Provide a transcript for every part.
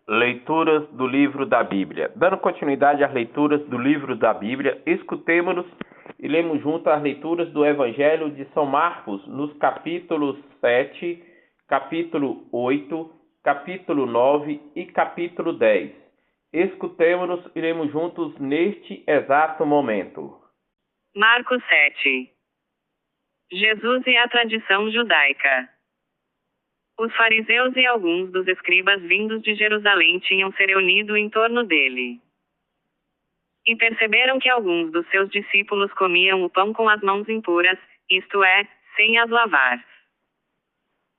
Leituras do livro da Bíblia. Dando continuidade às leituras do livro da Bíblia, escutemo-nos e lemos junto as leituras do Evangelho de São Marcos, nos capítulos 7, capítulo 8, capítulo 9 e capítulo 10. Escutemo-nos e lemos juntos neste exato momento. Marcos 7. Jesus e a tradição judaica. Os fariseus e alguns dos escribas vindos de Jerusalém tinham se reunido em torno dele. E perceberam que alguns dos seus discípulos comiam o pão com as mãos impuras, isto é, sem as lavar.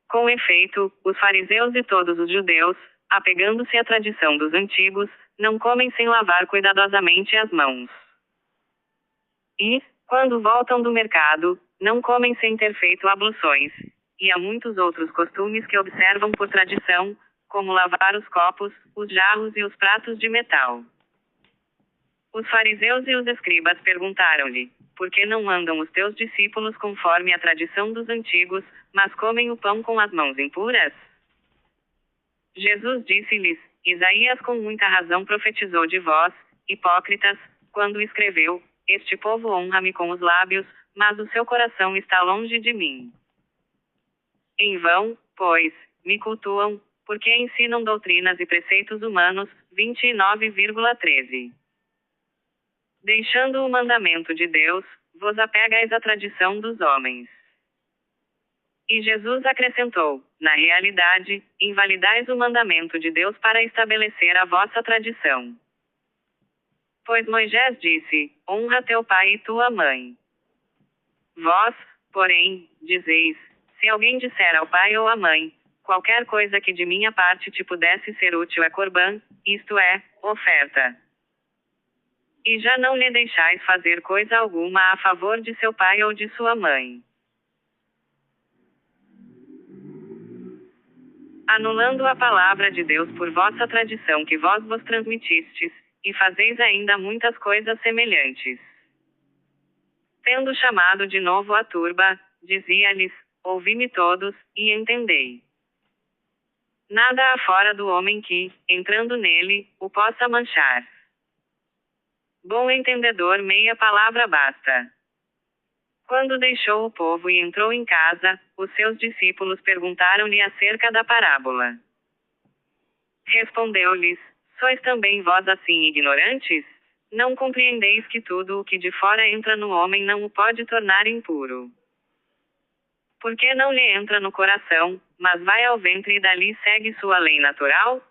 Com efeito, os fariseus e todos os judeus, apegando-se à tradição dos antigos, não comem sem lavar cuidadosamente as mãos. E, quando voltam do mercado, não comem sem ter feito abluções. E há muitos outros costumes que observam por tradição, como lavar os copos, os jarros e os pratos de metal. Os fariseus e os escribas perguntaram-lhe: por que não andam os teus discípulos conforme a tradição dos antigos, mas comem o pão com as mãos impuras? Jesus disse-lhes: Isaías com muita razão profetizou de vós, hipócritas, quando escreveu: este povo honra-me com os lábios, mas o seu coração está longe de mim. Em vão, pois, me cultuam, porque ensinam doutrinas e preceitos humanos. 29,13. Deixando o mandamento de Deus, vos apegais à tradição dos homens. E Jesus acrescentou: na realidade, invalidais o mandamento de Deus para estabelecer a vossa tradição. Pois Moisés disse: honra teu pai e tua mãe. Vós, porém, dizeis: se alguém disser ao pai ou à mãe, qualquer coisa que de minha parte te pudesse ser útil é corbã, isto é, oferta. E já não lhe deixais fazer coisa alguma a favor de seu pai ou de sua mãe. Anulando a palavra de Deus por vossa tradição que vós vos transmitistes, e fazeis ainda muitas coisas semelhantes. Tendo chamado de novo a turba, dizia-lhes: ouvi-me todos, e entendei. Nada há fora do homem que, entrando nele, o possa manchar. Bom entendedor, meia palavra basta. Quando deixou o povo e entrou em casa, os seus discípulos perguntaram-lhe acerca da parábola. Respondeu-lhes: sois também vós assim ignorantes? Não compreendeis que tudo o que de fora entra no homem não o pode tornar impuro? Porque não lhe entra no coração, mas vai ao ventre e dali segue sua lei natural?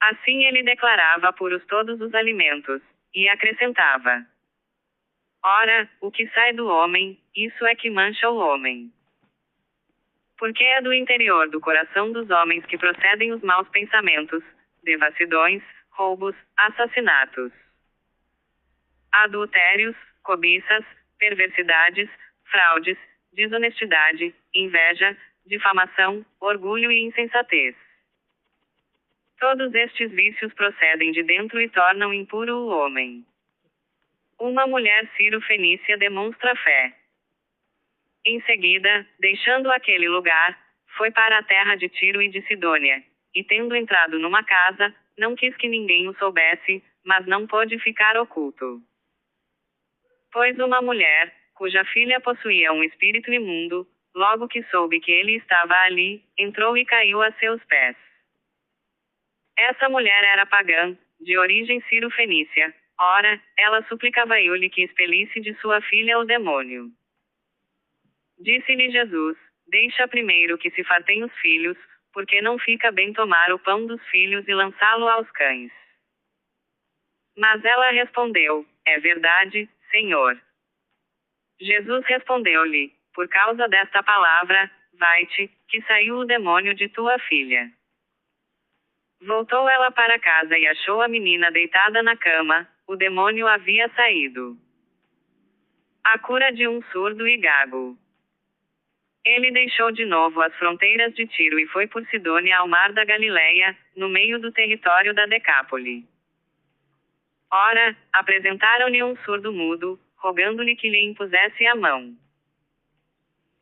Assim ele declarava puros todos os alimentos, e acrescentava: ora, o que sai do homem, isso é que mancha o homem. Porque é do interior do coração dos homens que procedem os maus pensamentos, devassidões, roubos, assassinatos, adultérios, cobiças, perversidades, fraudes, desonestidade, inveja, difamação, orgulho e insensatez. Todos estes vícios procedem de dentro e tornam impuro o homem. Uma mulher Ciro-fenícia demonstra fé. Em seguida, deixando aquele lugar, foi para a terra de Tiro e de Sidônia, e tendo entrado numa casa, não quis que ninguém o soubesse, mas não pôde ficar oculto. Pois uma mulher, cuja filha possuía um espírito imundo, logo que soube que ele estava ali, entrou e caiu a seus pés. Essa mulher era pagã, de origem Ciro-fenícia. Ora, ela suplicava-lhe que expelisse de sua filha o demônio. Disse-lhe Jesus: deixa primeiro que se fartem os filhos, porque não fica bem tomar o pão dos filhos e lançá-lo aos cães. Mas ela respondeu: é verdade, Senhor. Jesus respondeu-lhe: por causa desta palavra, vai-te, que saiu o demônio de tua filha. Voltou ela para casa e achou a menina deitada na cama, o demônio havia saído. A cura de um surdo e gago. Ele deixou de novo as fronteiras de Tiro e foi por Sidônia ao mar da Galileia, no meio do território da Decápole. Ora, apresentaram-lhe um surdo mudo, rogando-lhe que lhe impusesse a mão.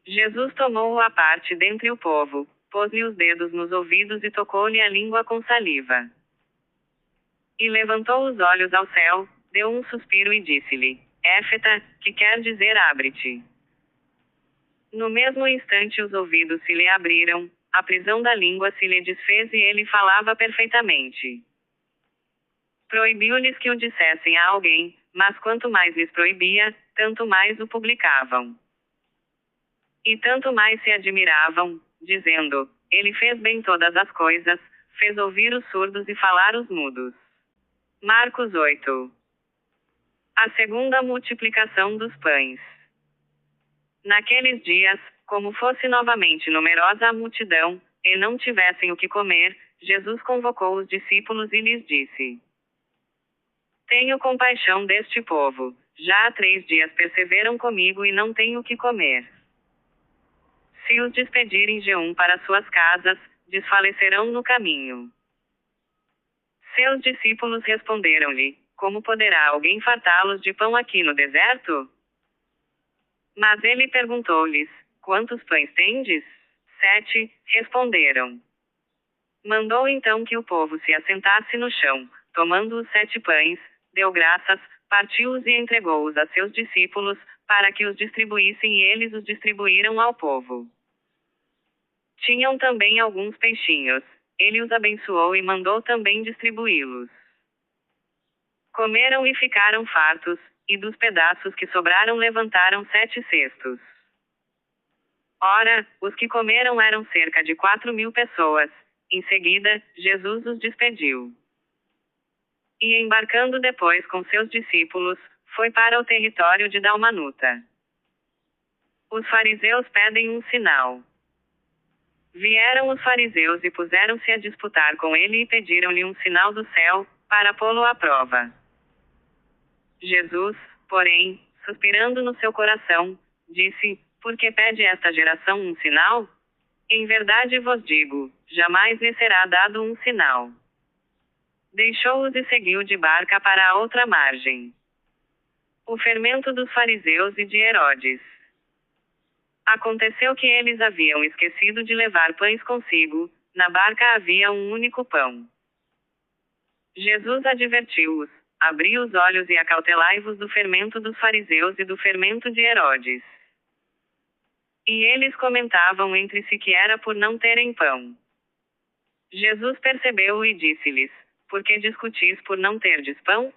Jesus tomou-o à parte dentre o povo, pôs-lhe os dedos nos ouvidos e tocou-lhe a língua com saliva. E levantou os olhos ao céu, deu um suspiro e disse-lhe: Éfeta, que quer dizer abre-te. No mesmo instante os ouvidos se lhe abriram, a prisão da língua se lhe desfez e ele falava perfeitamente. Proibiu-lhes que o dissessem a alguém, mas quanto mais lhes proibia, tanto mais o publicavam. E tanto mais se admiravam, dizendo: Ele fez bem todas as coisas, fez ouvir os surdos e falar os mudos. Marcos 8. A segunda multiplicação dos pães. Naqueles dias, como fosse novamente numerosa a multidão, e não tivessem o que comer, Jesus convocou os discípulos e lhes disse: Tenho compaixão deste povo, já há 3 dias perseveram comigo e não têm o que comer. Se os despedirem jejum para suas casas, desfalecerão no caminho. Seus discípulos responderam-lhe: Como poderá alguém fartá-los de pão aqui no deserto? Mas ele perguntou-lhes: Quantos pães tendes? 7, responderam. Mandou então que o povo se assentasse no chão, tomando os 7 pães, deu graças, partiu-os e entregou-os a seus discípulos, para que os distribuíssem e eles os distribuíram ao povo. Tinham também alguns peixinhos, ele os abençoou e mandou também distribuí-los. Comeram e ficaram fartos, e dos pedaços que sobraram levantaram 7 cestos. Ora, os que comeram eram cerca de 4.000 pessoas. Em seguida, Jesus os despediu. E embarcando depois com seus discípulos, foi para o território de Dalmanuta. Os fariseus pedem um sinal. Vieram os fariseus e puseram-se a disputar com ele e pediram-lhe um sinal do céu, para pô-lo à prova. Jesus, porém, suspirando no seu coração, disse: Por que pede esta geração um sinal? Em verdade vos digo, jamais lhe será dado um sinal. Deixou-os e seguiu de barca para a outra margem. O fermento dos fariseus e de Herodes. Aconteceu que eles haviam esquecido de levar pães consigo, na barca havia um único pão. Jesus advertiu-os: Abri os olhos e acautelai-vos do fermento dos fariseus e do fermento de Herodes. E eles comentavam entre si que era por não terem pão. Jesus percebeu-o e disse-lhes: Por que discutis por não terdes pão?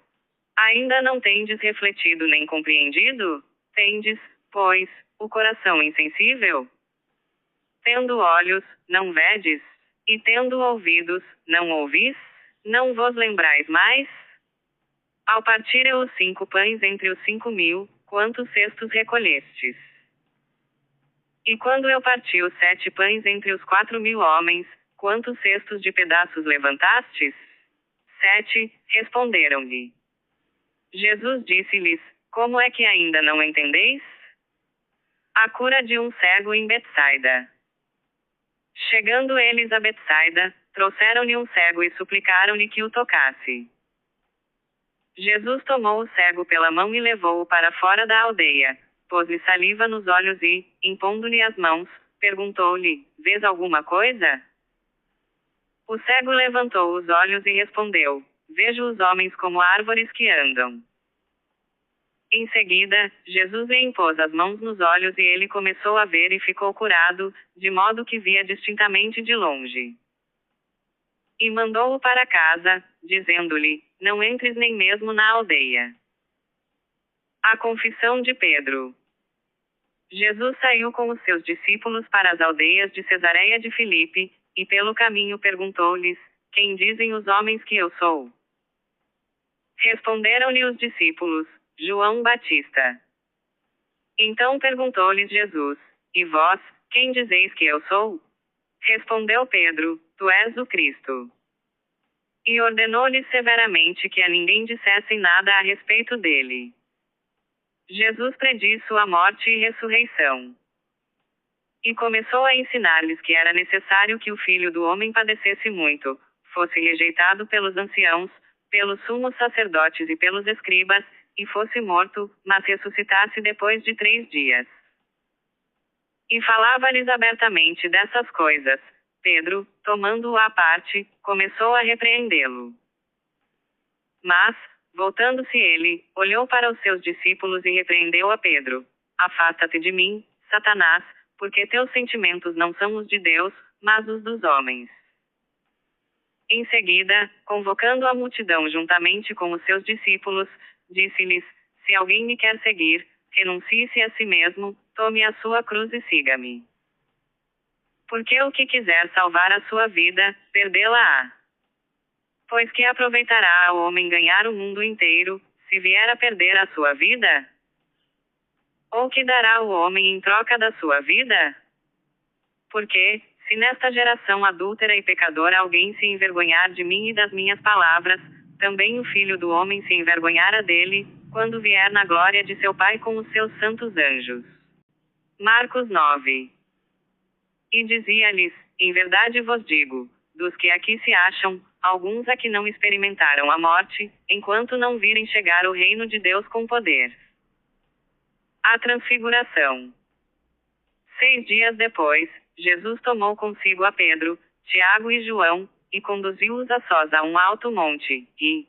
Ainda não tendes refletido nem compreendido? Tendes, pois, o coração insensível? Tendo olhos, não vedes? E tendo ouvidos, não ouvis? Não vos lembrais mais? Ao partirem os 5 pães entre os 5.000, quantos cestos recolhestes? E quando eu parti os 7 pães entre os 4.000 homens, quantos cestos de pedaços levantastes? 7, responderam-lhe. Jesus disse-lhes: Como é que ainda não entendeis? A cura de um cego em Betsaida. Chegando eles a Betsaida, trouxeram-lhe um cego e suplicaram-lhe que o tocasse. Jesus tomou o cego pela mão e levou-o para fora da aldeia, pôs-lhe saliva nos olhos e, impondo-lhe as mãos, perguntou-lhe: Vês alguma coisa? O cego levantou os olhos e respondeu: Vejo os homens como árvores que andam. Em seguida, Jesus lhe impôs as mãos nos olhos e ele começou a ver e ficou curado, de modo que via distintamente de longe. E mandou-o para casa, dizendo-lhe: Não entres nem mesmo na aldeia. A confissão de Pedro. Jesus saiu com os seus discípulos para as aldeias de Cesareia de Filipe, e pelo caminho perguntou-lhes: Quem dizem os homens que eu sou? Responderam-lhe os discípulos: João Batista. Então perguntou-lhes Jesus: E vós, quem dizeis que eu sou? Respondeu Pedro: Tu és o Cristo. E ordenou-lhes severamente que a ninguém dissessem nada a respeito dele. Jesus prediz sua morte e ressurreição. E começou a ensinar-lhes que era necessário que o Filho do Homem padecesse muito, fosse rejeitado pelos anciãos, pelos sumos sacerdotes e pelos escribas, e fosse morto, mas ressuscitasse depois de 3 dias. E falava-lhes abertamente dessas coisas. Pedro, tomando-o à parte, começou a repreendê-lo. Mas, voltando-se ele, olhou para os seus discípulos e repreendeu a Pedro. Afasta-te de mim, Satanás, porque teus sentimentos não são os de Deus, mas os dos homens. Em seguida, convocando a multidão juntamente com os seus discípulos, disse-lhes: Se alguém me quer seguir, renuncie-se a si mesmo, tome a sua cruz e siga-me. Porque o que quiser salvar a sua vida, perdê-la-á. Pois que aproveitará ao homem ganhar o mundo inteiro, se vier a perder a sua vida? Ou que dará o homem em troca da sua vida? Porque, se nesta geração adúltera e pecadora alguém se envergonhar de mim e das minhas palavras, também o Filho do Homem se envergonhará dele, quando vier na glória de seu Pai com os seus santos anjos. Marcos 9. E dizia-lhes: Em verdade vos digo, dos que aqui se acham, alguns aqui não experimentaram a morte, enquanto não virem chegar o reino de Deus com poder. A Transfiguração. 6 dias depois, Jesus tomou consigo a Pedro, Tiago e João, e conduziu-os a sós a um alto monte, e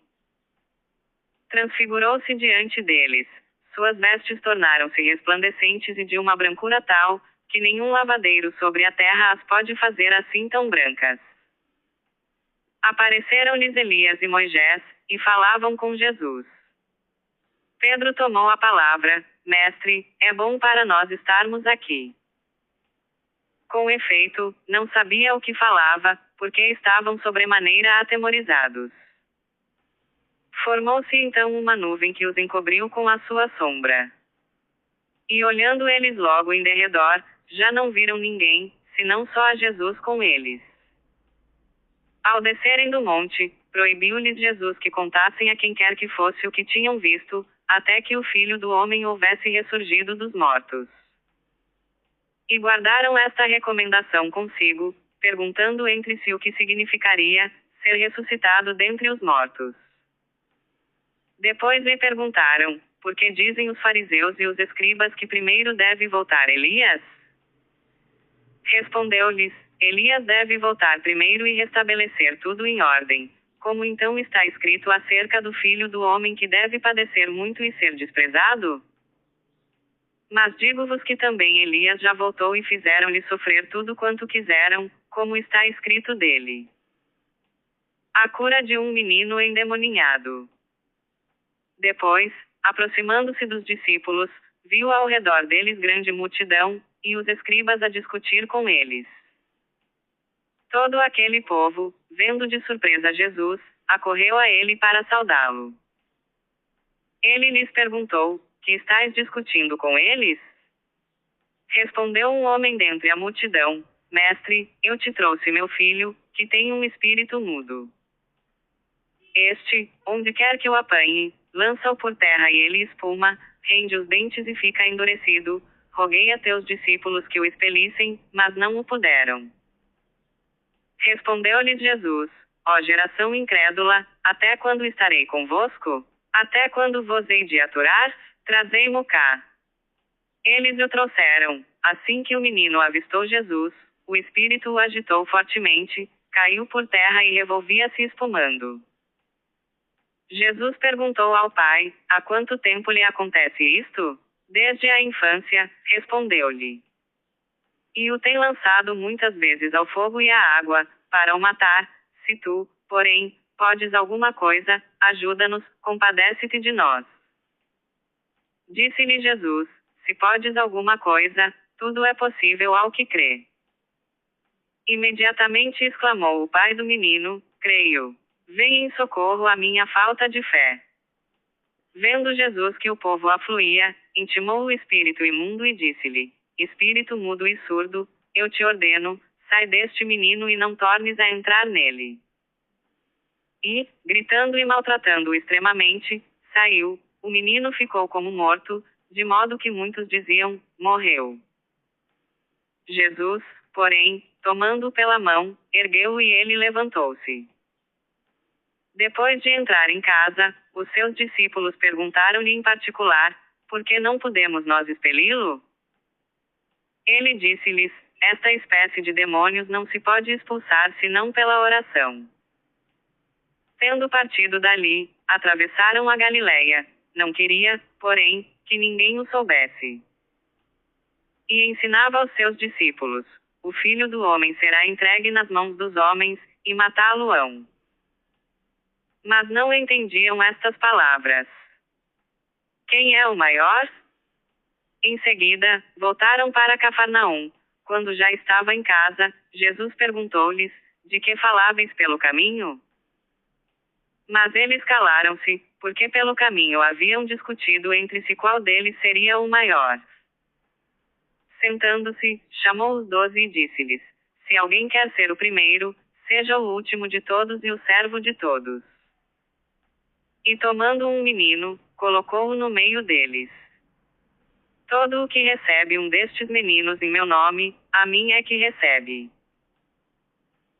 transfigurou-se diante deles. Suas vestes tornaram-se resplandecentes e de uma brancura tal, que nenhum lavadeiro sobre a terra as pode fazer assim tão brancas. Apareceram-lhes Elias e Moisés, e falavam com Jesus. Pedro tomou a palavra: Mestre, é bom para nós estarmos aqui. Com efeito, não sabia o que falava, porque estavam sobremaneira atemorizados. Formou-se então uma nuvem que os encobriu com a sua sombra. E olhando eles logo em derredor, já não viram ninguém, senão só a Jesus com eles. Ao descerem do monte, proibiu-lhes Jesus que contassem a quem quer que fosse o que tinham visto, até que o Filho do Homem houvesse ressurgido dos mortos. E guardaram esta recomendação consigo, perguntando entre si o que significaria ser ressuscitado dentre os mortos. Depois lhe perguntaram: Por que dizem os fariseus e os escribas que primeiro deve voltar Elias? Respondeu-lhes: Elias deve voltar primeiro e restabelecer tudo em ordem, como então está escrito acerca do Filho do Homem que deve padecer muito e ser desprezado? Mas digo-vos que também Elias já voltou e fizeram-lhe sofrer tudo quanto quiseram, como está escrito dele. A cura de um menino endemoninhado. Depois, aproximando-se dos discípulos, viu ao redor deles grande multidão, e os escribas a discutir com eles. Todo aquele povo, vendo de surpresa Jesus, acorreu a ele para saudá-lo. Ele lhes perguntou: Que estáis discutindo com eles? Respondeu um homem dentre a multidão: Mestre, eu te trouxe meu filho, que tem um espírito mudo. Este, onde quer que o apanhe, lança-o por terra e ele espuma, rende os dentes e fica endurecido. Roguei a teus discípulos que o expelissem, mas não o puderam. Respondeu-lhes Jesus: Ó geração incrédula, até quando estarei convosco? Até quando vos hei de aturar? Trazei-mo cá. Eles o trouxeram. Assim que o menino avistou Jesus, o espírito o agitou fortemente, caiu por terra e revolvia-se espumando. Jesus perguntou ao pai: Há quanto tempo lhe acontece isto? Desde a infância, respondeu-lhe. E o tem lançado muitas vezes ao fogo e à água, para o matar. Se tu, porém, podes alguma coisa, ajuda-nos, compadece-te de nós. Disse-lhe Jesus: Se podes alguma coisa, tudo é possível ao que crê. Imediatamente exclamou o pai do menino: Creio. Vem em socorro à minha falta de fé. Vendo Jesus que o povo afluía, intimou o espírito imundo e disse-lhe: Espírito mudo e surdo, eu te ordeno, sai deste menino e não tornes a entrar nele. E, gritando e maltratando-o extremamente, saiu. O menino ficou como morto, de modo que muitos diziam: Morreu. Jesus, porém, tomando-o pela mão, ergueu-o e ele levantou-se. Depois de entrar em casa, os seus discípulos perguntaram-lhe em particular: Por que não podemos nós expeli-lo? Ele disse-lhes: Esta espécie de demônios não se pode expulsar senão pela oração. Tendo partido dali, atravessaram a Galileia. Não queria, porém, que ninguém o soubesse. E ensinava aos seus discípulos: o Filho do Homem será entregue nas mãos dos homens, e matá-lo-ão. Mas não entendiam estas palavras. Quem é o maior? Em seguida, voltaram para Cafarnaum. Quando já estava em casa, Jesus perguntou-lhes: de que faláveis pelo caminho? Mas eles calaram-se, porque pelo caminho haviam discutido entre si qual deles seria o maior. Sentando-se, chamou os 12 e disse-lhes: se alguém quer ser o primeiro, seja o último de todos e o servo de todos. E tomando um menino, colocou-o no meio deles. Todo o que recebe um destes meninos em meu nome, a mim é que recebe.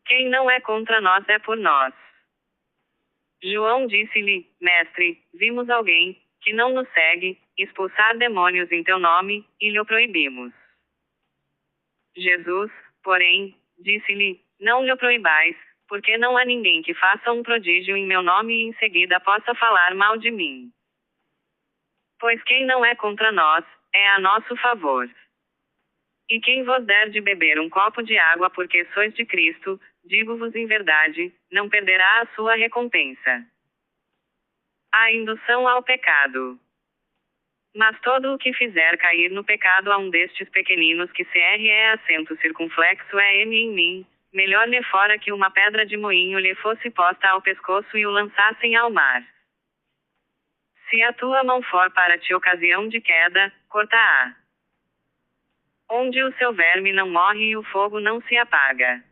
Quem não é contra nós é por nós. João disse-lhe: mestre, vimos alguém, que não nos segue, expulsar demônios em teu nome, e lhe o proibimos. Jesus, porém, disse-lhe: não lhe o proibais, porque não há ninguém que faça um prodígio em meu nome e em seguida possa falar mal de mim. Pois quem não é contra nós, é a nosso favor. E quem vos der de beber um copo de água porque sois de Cristo, digo-vos em verdade, não perderá a sua recompensa. A indução ao pecado. Mas todo o que fizer cair no pecado a um destes pequeninos que CR é acento circunflexo é M em mim, melhor lhe fora que uma pedra de moinho lhe fosse posta ao pescoço e o lançassem ao mar. Se a tua mão for para ti ocasião de queda, corta-a. Onde o seu verme não morre e o fogo não se apaga.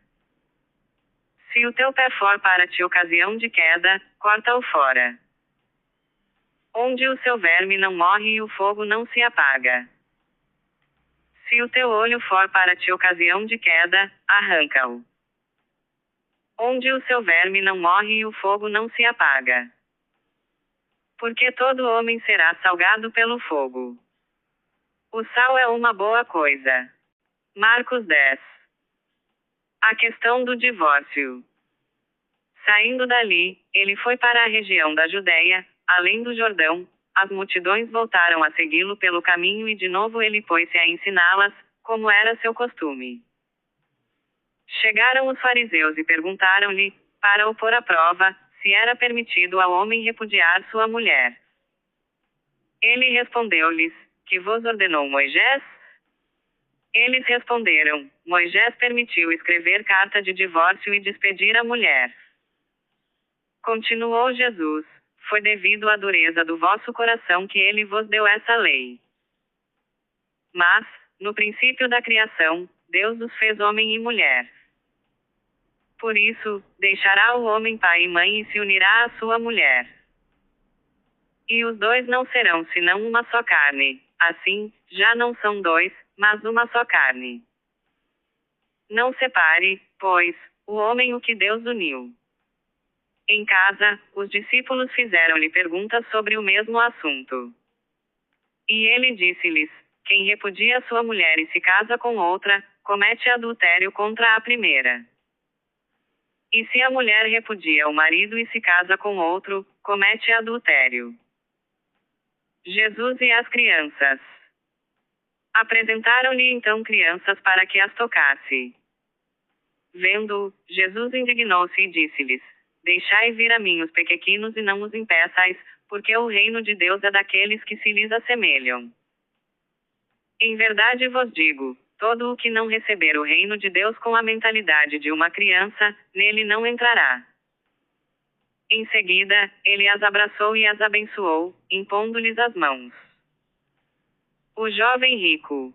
Se o teu pé for para ti ocasião de queda, corta-o fora. Onde o seu verme não morre e o fogo não se apaga. Se o teu olho for para ti ocasião de queda, arranca-o. Onde o seu verme não morre e o fogo não se apaga. Porque todo homem será salgado pelo fogo. O sal é uma boa coisa. Marcos 10. A questão do divórcio. Saindo dali, ele foi para a região da Judéia, além do Jordão. As multidões voltaram a segui-lo pelo caminho e de novo ele pôs-se a ensiná-las, como era seu costume. Chegaram os fariseus e perguntaram-lhe, para o pôr à prova, se era permitido ao homem repudiar sua mulher. Ele respondeu-lhes: que vos ordenou Moisés? Eles responderam: Moisés permitiu escrever carta de divórcio e despedir a mulher. Continuou Jesus: foi devido à dureza do vosso coração que ele vos deu essa lei. Mas, no princípio da criação, Deus os fez homem e mulher. Por isso, deixará o homem pai e mãe e se unirá à sua mulher. E os dois não serão senão uma só carne. Assim, já não são dois, mas uma só carne. Não separe, pois, o homem o que Deus uniu. Em casa, os discípulos fizeram-lhe perguntas sobre o mesmo assunto. E ele disse-lhes: quem repudia sua mulher e se casa com outra, comete adultério contra a primeira. E se a mulher repudia o marido e se casa com outro, comete adultério. Jesus e as crianças. Apresentaram-lhe então crianças para que as tocasse. Vendo-o, Jesus indignou-se e disse-lhes: deixai vir a mim os pequequinos e não os impeçais, porque o reino de Deus é daqueles que se lhes assemelham. Em verdade vos digo, todo o que não receber o reino de Deus com a mentalidade de uma criança, nele não entrará. Em seguida, ele as abraçou e as abençoou, impondo-lhes as mãos. O jovem rico.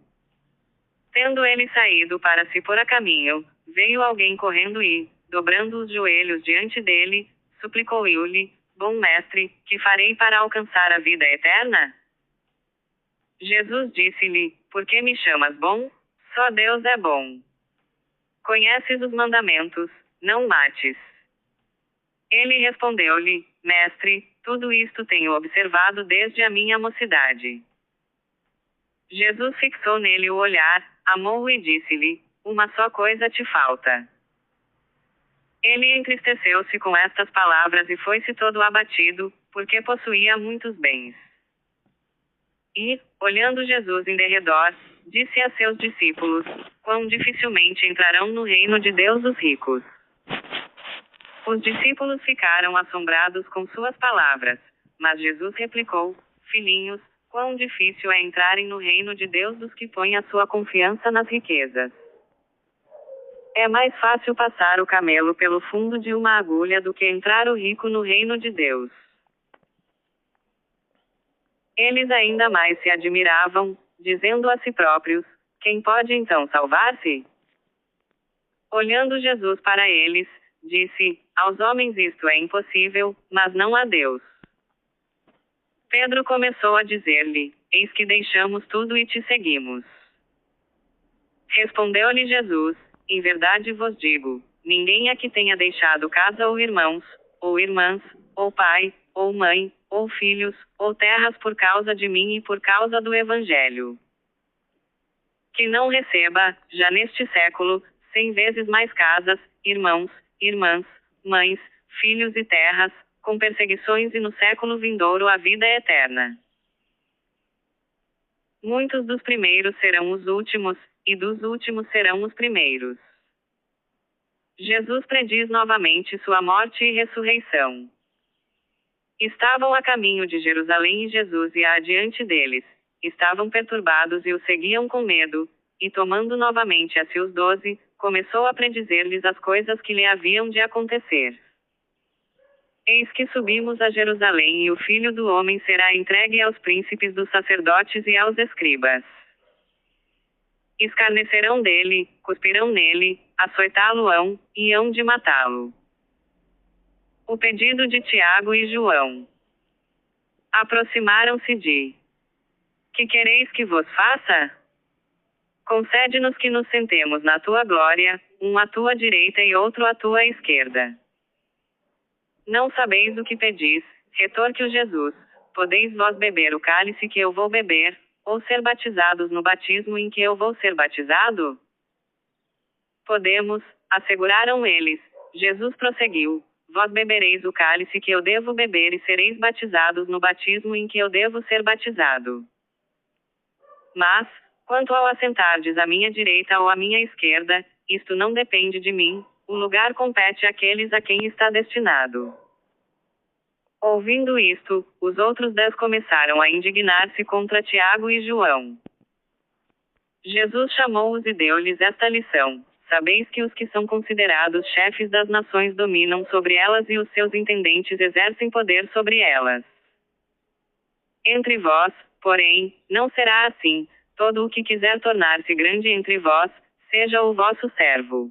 Tendo ele saído para se pôr a caminho, veio alguém correndo e, dobrando os joelhos diante dele, suplicou-lhe: bom mestre, que farei para alcançar a vida eterna? Jesus disse-lhe: por que me chamas bom? Só Deus é bom. Conheces os mandamentos: não mates. Ele respondeu-lhe: mestre, tudo isto tenho observado desde a minha mocidade. Jesus fixou nele o olhar, amou-o e disse-lhe: uma só coisa te falta. Ele entristeceu-se com estas palavras e foi-se todo abatido, porque possuía muitos bens. E, olhando Jesus em derredor, disse a seus discípulos: quão dificilmente entrarão no reino de Deus os ricos. Os discípulos ficaram assombrados com suas palavras, mas Jesus replicou: filhinhos, quão difícil é entrarem no reino de Deus dos que põem a sua confiança nas riquezas. É mais fácil passar o camelo pelo fundo de uma agulha do que entrar o rico no reino de Deus. Eles ainda mais se admiravam, dizendo a si próprios: quem pode então salvar-se? Olhando Jesus para eles, disse: aos homens isto é impossível, mas não a Deus. Pedro começou a dizer-lhe: eis que deixamos tudo e te seguimos. Respondeu-lhe Jesus: em verdade vos digo, ninguém aqui tenha deixado casa ou irmãos, ou irmãs, ou pai, ou mãe, ou filhos, ou terras por causa de mim e por causa do Evangelho, que não receba, já neste século, 100 vezes mais casas, irmãos, irmãs, mães, filhos e terras, com perseguições e no século vindouro a vida eterna. Muitos dos primeiros serão os últimos, e dos últimos serão os primeiros. Jesus prediz novamente sua morte e ressurreição. Estavam a caminho de Jerusalém e Jesus ia adiante deles. Estavam perturbados e o seguiam com medo, e tomando novamente a si os 12, começou a predizer-lhes as coisas que lhe haviam de acontecer. Eis que subimos a Jerusalém e o Filho do Homem será entregue aos príncipes dos sacerdotes e aos escribas. Escarnecerão dele, cuspirão nele, açoitá-lo-ão, e hão de matá-lo. O pedido de Tiago e João. Aproximaram-se de: que quereis que vos faça? Concede-nos que nos sentemos na tua glória, um à tua direita e outro à tua esquerda. Não sabeis o que pedis, retorquiu Jesus: podeis vós beber o cálice que eu vou beber, ou ser batizados no batismo em que eu vou ser batizado? Podemos, asseguraram eles. Jesus prosseguiu: vós bebereis o cálice que eu devo beber e sereis batizados no batismo em que eu devo ser batizado. Mas, quanto ao assentardes à minha direita ou à minha esquerda, isto não depende de mim, o lugar compete àqueles a quem está destinado. Ouvindo isto, os outros 10 começaram a indignar-se contra Tiago e João. Jesus chamou-os e deu-lhes esta lição: sabeis que os que são considerados chefes das nações dominam sobre elas e os seus intendentes exercem poder sobre elas. Entre vós, porém, não será assim. Todo o que quiser tornar-se grande entre vós, seja o vosso servo.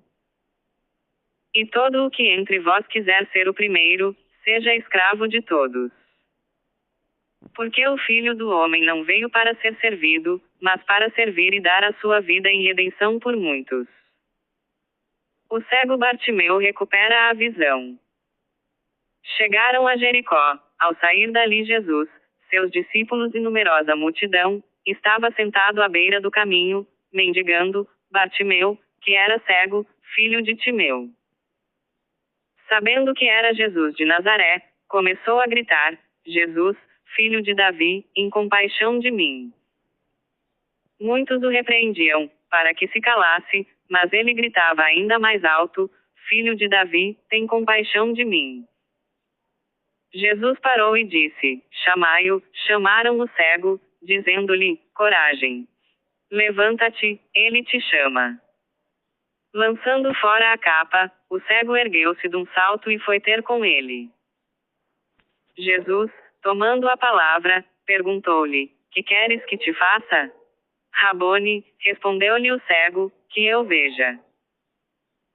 E todo o que entre vós quiser ser o primeiro, seja escravo de todos. Porque o Filho do Homem não veio para ser servido, mas para servir e dar a sua vida em redenção por muitos. O cego Bartimeu recupera a visão. Chegaram a Jericó. Ao sair dali Jesus, seus discípulos e numerosa multidão, estava sentado à beira do caminho, mendigando. Bartimeu, que era cego, filho de Timeu. Sabendo que era Jesus de Nazaré, começou a gritar: Jesus, filho de Davi, em compaixão de mim. Muitos o repreendiam, para que se calasse, mas ele gritava ainda mais alto: Filho de Davi, tem compaixão de mim. Jesus parou e disse: chamai-o. Chamaram o cego, dizendo-lhe: coragem. Levanta-te, ele te chama. Lançando fora a capa, o cego ergueu-se de um salto e foi ter com ele. Jesus, tomando a palavra, perguntou-lhe: que queres que te faça? Rabone, respondeu-lhe o cego, que eu veja.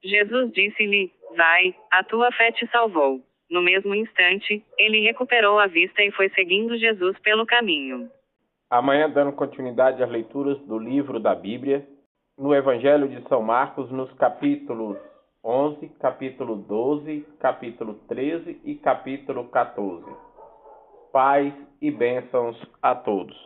Jesus disse-lhe: vai, a tua fé te salvou. No mesmo instante, ele recuperou a vista e foi seguindo Jesus pelo caminho. Amanhã, dando continuidade às leituras do livro da Bíblia, no Evangelho de São Marcos, nos capítulos 11, capítulo 12, capítulo 13 e capítulo 14. Paz e bênçãos a todos.